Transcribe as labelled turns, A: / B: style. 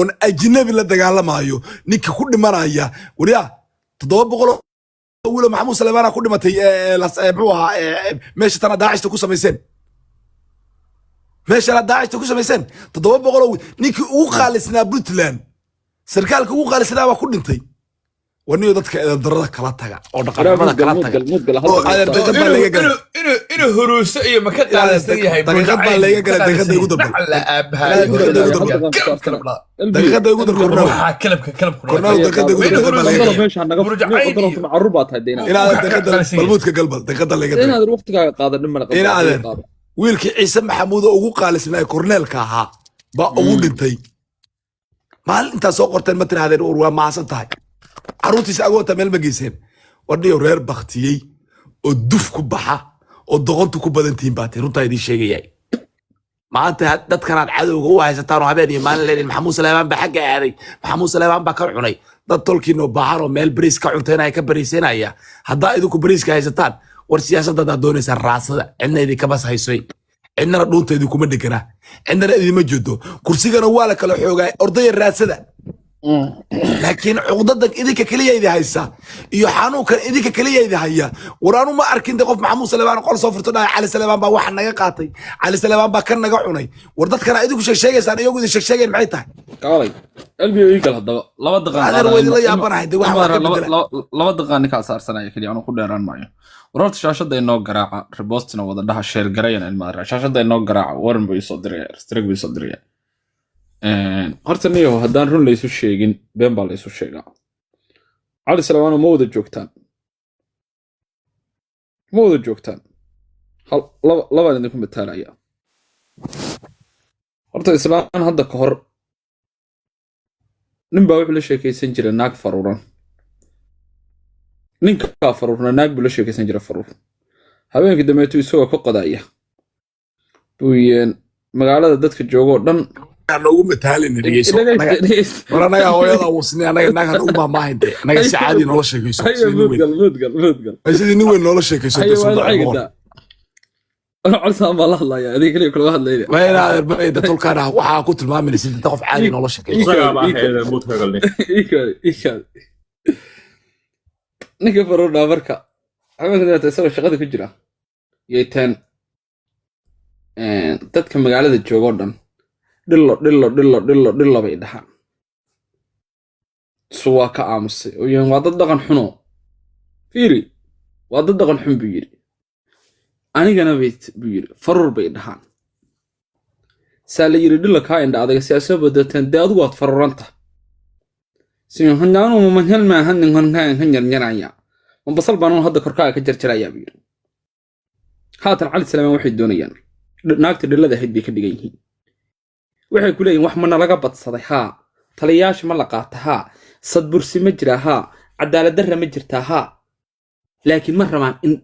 A: on ajnabi la dagaalamayo ninka ku dhimanaya wariya 700 wala maxamuud Salebaan ku dhimatay muxuu ahaa meesha tan daacista ku sameeyeen meesha daacista ku sameeyeen 700 ninka ugu qaalisnaa Puntland sarkaalka ugu qaalisnaa waa ku dhintay ونيو دتك درada kala taga oo dhaqamada kala taga oo aad daqad baa laga galay
B: inuu huruuso iyo ma ka qaadaysan yahay
A: daqad baa laga galay daqada ugu dambe daqada ugu dambe waxa kalabka kornaa daqada ugu dambe ila daqada balbuudka galbal daqada laga galay
C: inaad waqtiga qaadan ma
A: qaadan ila wiilkii Ciise Maxamuud oo ugu qaalisnaa korneelka ahaa ba ugu dhintay maalinta soo qorteen ma tiraadeen waa maasan tahay عروتيس أقوى ميل مجيسين ودي ورير بختيي ودف كبحة ودغنت كبدنتين باتي رنتا يدي شيء جاي ما أنت دت كان عدو هو هيستانو هبادي ما لين محمود سليمان بحاجة هذه محمود سليمان بكر عني دت تلكينو بحر وميل بريس كعنتنا هيك بريسين هيا هدا إذا كبريس كهيستان والسياسة ده دونيس الراس عندنا إذا كبس هيسوي عندنا رنتا إذا كم دكنا عندنا إذا مجدو كرسي كانوا ولا كلا حوجة أرضي الراس ده لكن عقدتك إذا كلية إذا هيسا يحانوك إذا كلية إذا هيا ورانو ما أركين دقف محمود سليمان قال صفرتنا على سليمان با واحد نجا قاطي على سليمان با كان نجا عني وردت كان إذا كش شيء سان يوجد شيء معيته
C: قالي قلبي يقول هذا لا بدق
A: هذا هو اللي يابنا هيدا واحد
C: لا بدق أنك أصار سنة كذي أنا كل ران معي ورات شاشة ده إنه قراءة ربوستنا وده ده شير قراية المدرسة شاشة ده إنه قراءة ورم بيصدريه استرق بيصدريه horta niyo haddaan run la isu sheegin been baa la isu sheegaa cali salamaan ma wada joogtaan hal labaan idinku mataalaya horta islaan hadda ka hor nin baa wuxuu la sheekaysan jiray naag faruuran ninkaa faruurna naag buu la sheekaysan jiray faruur habeenkii dambeetu isagoo ka qodaya buu magaalada dadka joogo dhan
A: نوم متهالين رجيسو ورانا هويدا وصني أنا ناقد أمة ما هندي ناقد سعادي نولا شيكيسو
C: مدقل
A: أجدي نوين نولا شيكيسو
C: أيوة عيقدا أنا عرسها ما الله يا هذيك اللي كل واحد ليلة
A: ما هنا إذا تقول كان وحا كنت المامن يصير تقف عادي نولا شيكيسو
C: إيكال نكفرونا بركة عمل كذا تسوي شغلة كجرا يتن تذكر مقالة الجوجودن dhillo bay dhahaan suwa ka aamusay oo yeen waa dad dhaqan xuno fiiri waa dad dhaqan xun buu yiri anigana buu yiri farur bay dhahaan saala yiri dhillo ka indha adaga siyaasad badatan dad waad faruranta siin hanjaano ma hel ma hanin han yarnyanaya ma basal baan hadda korkaaga ka jarjaraya buu yiri haatan cali salamaan waxay doonayaan naagta dhillada ahayd bay ka dhigan yihiin waxay ku leeyihiin wax ma nalaga badsaday haa taliyayaasha ma la qaata haa sadbursi ma jira haa cadaalad darra ma jirta haa laakiin ma rabaan in